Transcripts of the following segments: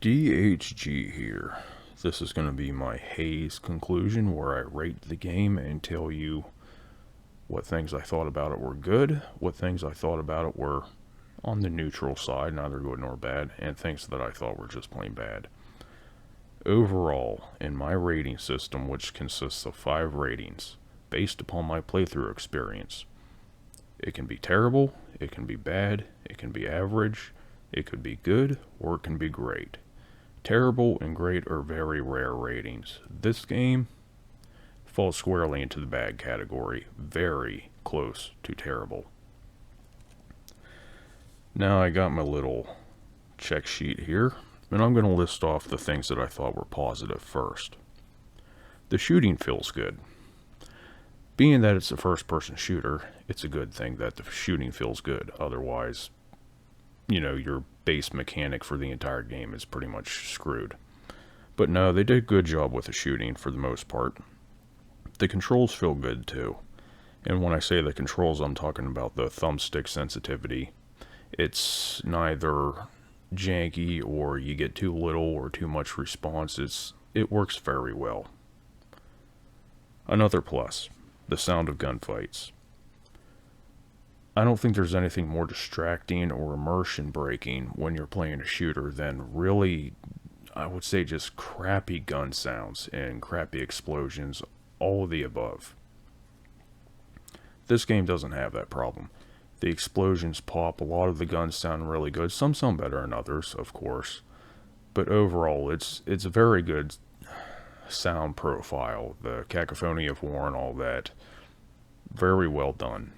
DHG here. This is going to be my Haze conclusion where I rate the game and tell you what things I thought about it were good, what things I thought about it were on the neutral side, neither good nor bad, and things that I thought were just plain bad. Overall, in my rating system, which consists of 5 ratings, based upon my playthrough experience, it can be terrible, it can be bad, it can be average, it could be good, or it can be great. Terrible and great are very rare ratings. This game falls squarely into the bad category, very close to terrible. Now I got my little check sheet here, and I'm going to list off the things that I thought were positive first. The shooting feels good. Being that it's a first-person shooter, it's a good thing that the shooting feels good. Otherwise, your base mechanic for the entire game is pretty much screwed. But no, they did a good job with the shooting for the most part. The controls feel good too. And when I say the controls, I'm talking about the thumbstick sensitivity. It's neither janky or you get too little or too much response. It works very well. Another plus, the sound of gunfights. I don't think there's anything more distracting or immersion breaking when you're playing a shooter than really, I would say, just crappy gun sounds and crappy explosions, all of the above. This game doesn't have that problem. The explosions pop, a lot of the guns sound really good, some sound better than others, of course, but overall it's a very good sound profile, the cacophony of war and all that, very well done.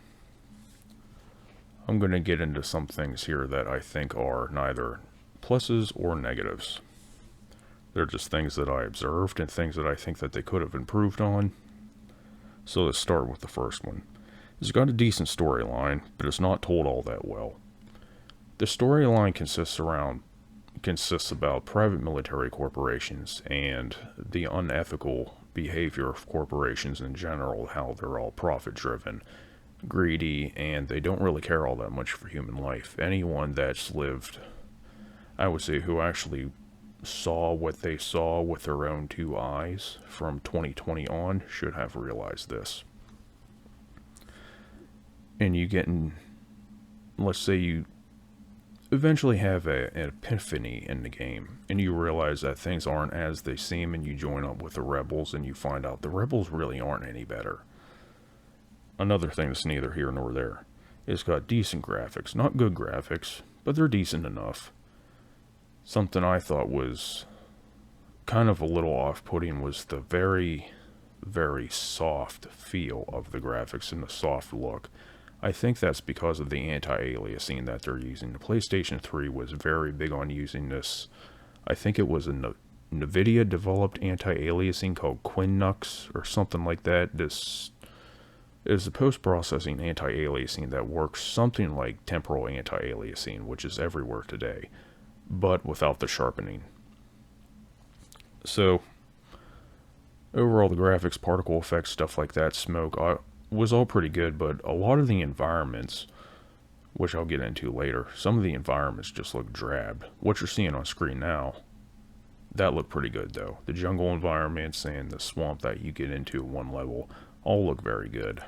I'm going to get into some things here that I think are neither pluses or negatives. They're just things that I observed and things that I think that they could have improved on. So let's start with the first one. It's got a decent storyline, but it's not told all that well. The storyline consists about private military corporations and the unethical behavior of corporations in general, how they're all profit-driven, greedy, and they don't really care all that much for human life. Anyone that's lived, I would say, who actually saw what they saw with their own 2 eyes from 2020 on should have realized this. And you get in, let's say you eventually have an epiphany in the game, and you realize that things aren't as they seem, and you join up with the rebels, and you find out the rebels really aren't any better. Another thing that's neither here nor there. It's got decent graphics. Not good graphics, but they're decent enough. Something I thought was kind of a little off-putting was the very, very soft feel of the graphics and the soft look. I think that's because of the anti-aliasing that they're using. The PlayStation 3 was very big on using this. I think it was a NVIDIA developed anti-aliasing called Quinnux or something like that. This is a post-processing anti-aliasing that works something like temporal anti-aliasing, which is everywhere today, but without the sharpening. So, overall the graphics, particle effects, stuff like that, smoke, was all pretty good, but a lot of the environments, which I'll get into later, some of the environments just look drab. What you're seeing on screen now, that looked pretty good though. The jungle environments and the swamp that you get into at one level all look very good.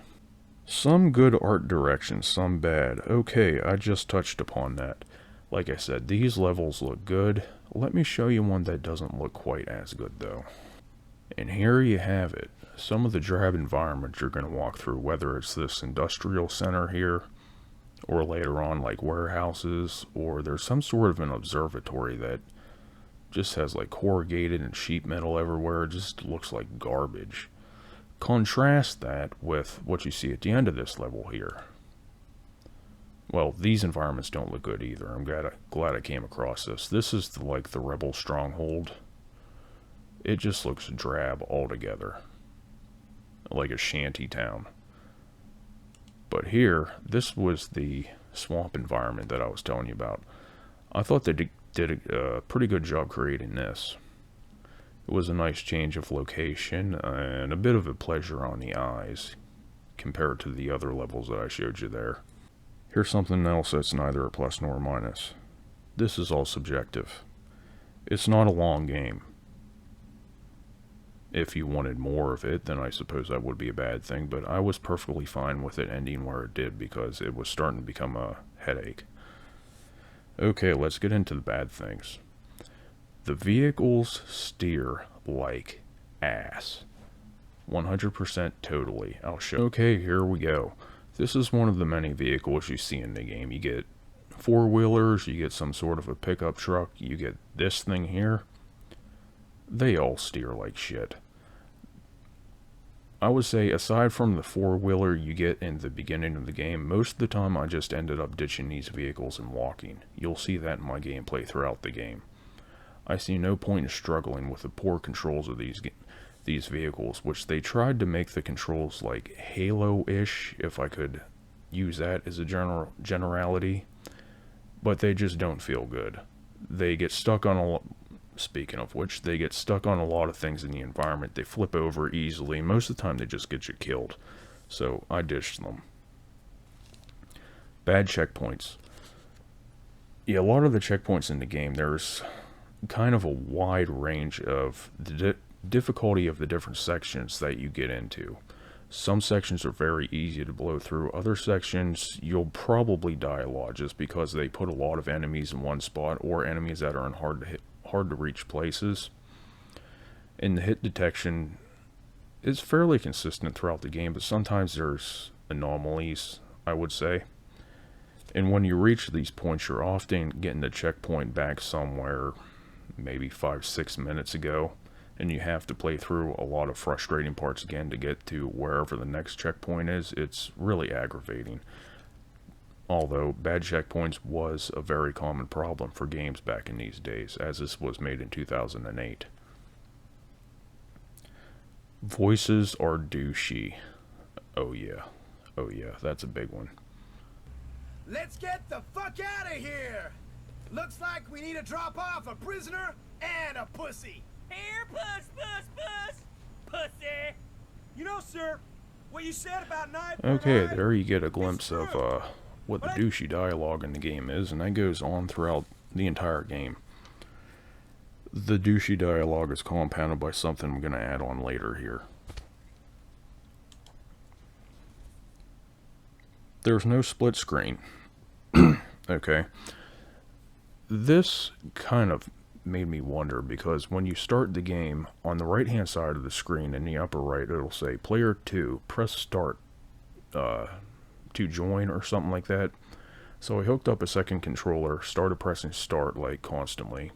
Some good art direction, some bad. Okay, I just touched upon that. Like I said, these levels look good. Let me show you one that doesn't look quite as good though. And here you have it. Some of the drab environments you're going to walk through, whether it's this industrial center here, or later on like warehouses, or there's some sort of an observatory that just has like corrugated and sheet metal everywhere. It just looks like garbage. Contrast that with what you see at the end of this level here. Well, these environments don't look good either. I'm glad I came across this. This is like the rebel stronghold. It just looks drab altogether, like a shanty town. But here, this was the swamp environment that I was telling you about. I thought they did a pretty good job creating this. It was a nice change of location and a bit of a pleasure on the eyes compared to the other levels that I showed you there. Here's something else that's neither a plus nor a minus. This is all subjective. It's not a long game. If you wanted more of it, then I suppose that would be a bad thing, but I was perfectly fine with it ending where it did because it was starting to become a headache. Okay, let's get into the bad things. The vehicles steer like ass. 100% totally. I'll show. Okay, here we go. This is one of the many vehicles you see in the game. You get four-wheelers, you get some sort of a pickup truck, you get this thing here. They all steer like shit. I would say, aside from the four-wheeler you get in the beginning of the game, most of the time I just ended up ditching these vehicles and walking. You'll see that in my gameplay throughout the game. I see no point in struggling with the poor controls of these vehicles, which they tried to make the controls like Halo-ish, if I could use that as a generality, but they just don't feel good. They get stuck on a lot. Speaking of which, they get stuck on a lot of things in the environment. They flip over easily. Most of the time they just get you killed. So I ditched them. Bad checkpoints. Yeah, a lot of the checkpoints in the game, there's kind of a wide range of the difficulty of the different sections that you get into. Some sections are very easy to blow through. Other sections, you'll probably die a lot just because they put a lot of enemies in one spot, or enemies that are in hard to reach places. And the hit detection is fairly consistent throughout the game, but sometimes there's anomalies, I would say. And when you reach these points, you're often getting the checkpoint back somewhere maybe 5-6 minutes ago, and you have to play through a lot of frustrating parts again to get to wherever the next checkpoint is. It's really aggravating. Although bad checkpoints was a very common problem for games back in these days, as this was made in 2008. Voices are douchey. Oh yeah, that's a big one. Let's get the fuck out of here! Looks like we need to drop off a prisoner and a pussy. Here, pussy. You know, sir, what you said about night. Okay, there you get a glimpse of what the douchey dialogue in the game is, and that goes on throughout the entire game. The douchey dialogue is compounded by something I'm going to add on later here. There's no split screen. Okay. This kind of made me wonder, because when you start the game, on the right hand side of the screen in the upper right, it'll say player 2, press start to join or something like that. So I hooked up a second controller, started pressing start like constantly.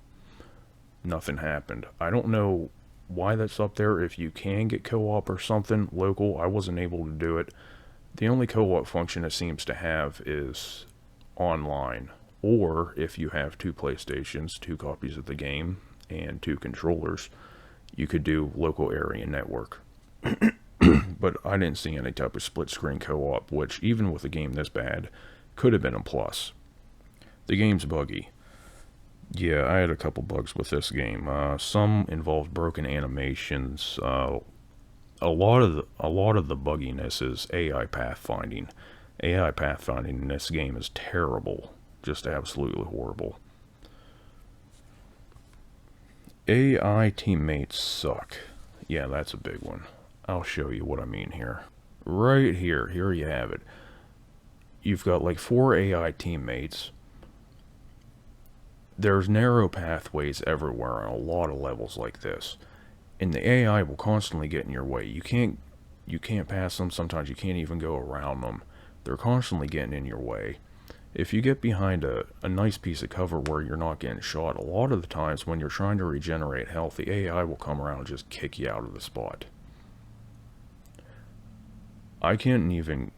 Nothing happened. I don't know why that's up there. If you can get co-op or something local, I wasn't able to do it. The only co-op function it seems to have is online, or if you have 2 PlayStations, 2 copies of the game, and 2 controllers, you could do local area network. But I didn't see any type of split screen co-op, which, even with a game this bad, could have been a plus. The game's buggy. Yeah, I had a couple bugs with this game. Some involved broken animations. A lot of the bugginess is AI pathfinding. AI pathfinding in this game is terrible. Just absolutely horrible. AI teammates suck. Yeah, that's a big one. I'll show you what I mean here. Right here. Here you have it. You've got like 4 AI teammates. There's narrow pathways everywhere on a lot of levels like this. And the AI will constantly get in your way. You can't pass them. Sometimes you can't even go around them. They're constantly getting in your way. If you get behind a nice piece of cover where you're not getting shot, a lot of the times when you're trying to regenerate health, the AI will come around and just kick you out of the spot. I can't even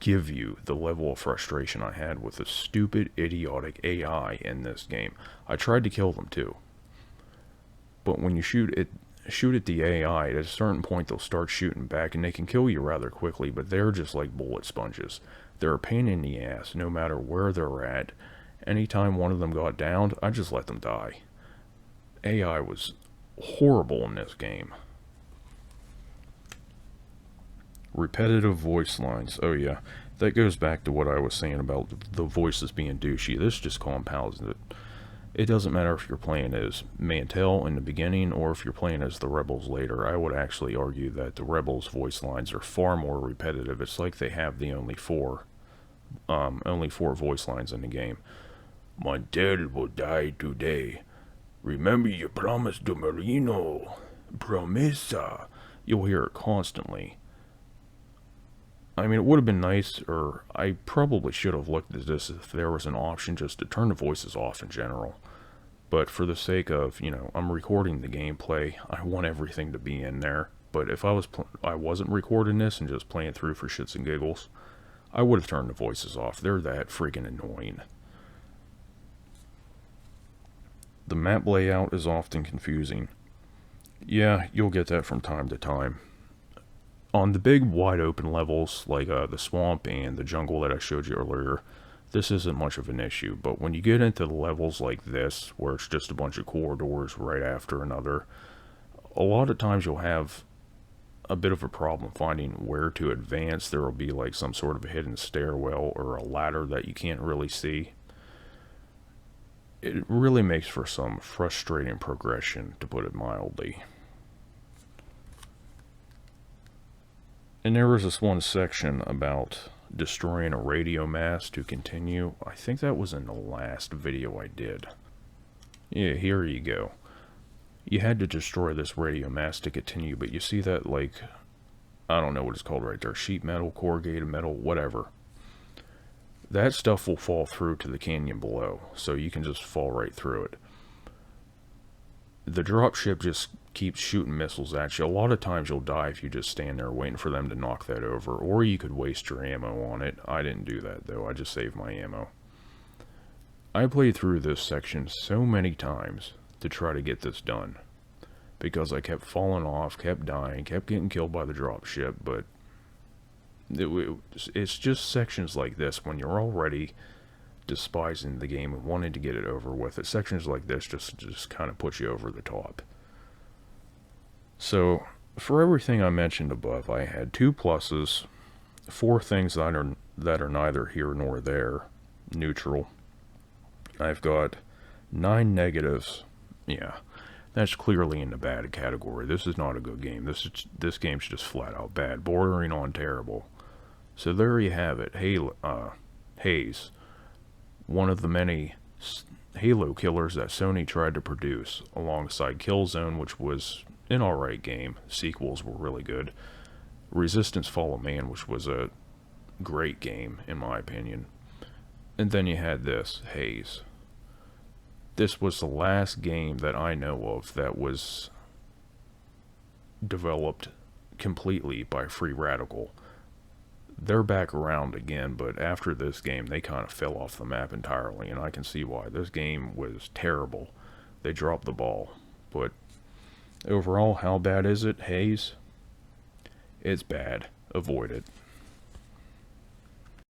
give you the level of frustration I had with the stupid, idiotic AI in this game. I tried to kill them too. But when you shoot at the AI, at a certain point they'll start shooting back, and they can kill you rather quickly, but they're just like bullet sponges. They're a pain in the ass no matter where they're at. Anytime one of them got downed, I just let them die. AI was horrible in this game. Repetitive voice lines. Oh yeah, that goes back to what I was saying about the voices being douchey. This just compounds it. It doesn't matter if you're playing as Mantell in the beginning or if you're playing as the Rebels later. I would actually argue that the Rebels' voice lines are far more repetitive. It's like they have the only four voice lines in the game. Mantell will die today. Remember your promise to Marino. Promesa. You'll hear it constantly. I mean, it would have been nice, or I probably should have looked at this if there was an option just to turn the voices off in general. But for the sake of, I'm recording the gameplay, I want everything to be in there. But if I wasn't recording this and just playing through for shits and giggles, I would have turned the voices off. They're that freaking annoying. The map layout is often confusing. Yeah, you'll get that from time to time. On the big wide open levels, like the swamp and the jungle that I showed you earlier, this isn't much of an issue, but when you get into the levels like this, where it's just a bunch of corridors right after another, a lot of times you'll have a bit of a problem finding where to advance. There will be like some sort of a hidden stairwell or a ladder that you can't really see. It really makes for some frustrating progression, to put it mildly. And there was this one section about destroying a radio mast to continue. I think that was in the last video I did. Yeah, here you go. You had to destroy this radio mast to continue, but you see that, like, I don't know what it's called right there, sheet metal, corrugated metal, whatever. That stuff will fall through to the canyon below, so you can just fall right through it. The dropship just keeps shooting missiles at you. A lot of times you'll die if you just stand there waiting for them to knock that over, or you could waste your ammo on it. I didn't do that though, I just saved my ammo. I played through this section so many times to try to get this done, because I kept falling off, kept dying, kept getting killed by the dropship, but it's just sections like this when you're already despising the game and wanting to get it over with. Sections like this just kind of put you over the top. So, for everything I mentioned above, I had 2 pluses, 4 things that are neither here nor there, neutral. I've got 9 negatives. Yeah, that's clearly in the bad category. This is not a good game. This game's just flat out bad, bordering on terrible. So there you have it. Haze, one of the many Halo killers that Sony tried to produce, alongside Killzone, which was an alright game. Sequels were really good. Resistance Fall of Man, which was a great game, in my opinion. And then you had this, Haze. This was the last game that I know of that was developed completely by Free Radical. They're back around again, but after this game, they kind of fell off the map entirely, and I can see why. This game was terrible. They dropped the ball. But overall, how bad is it, Haze? It's bad. Avoid it.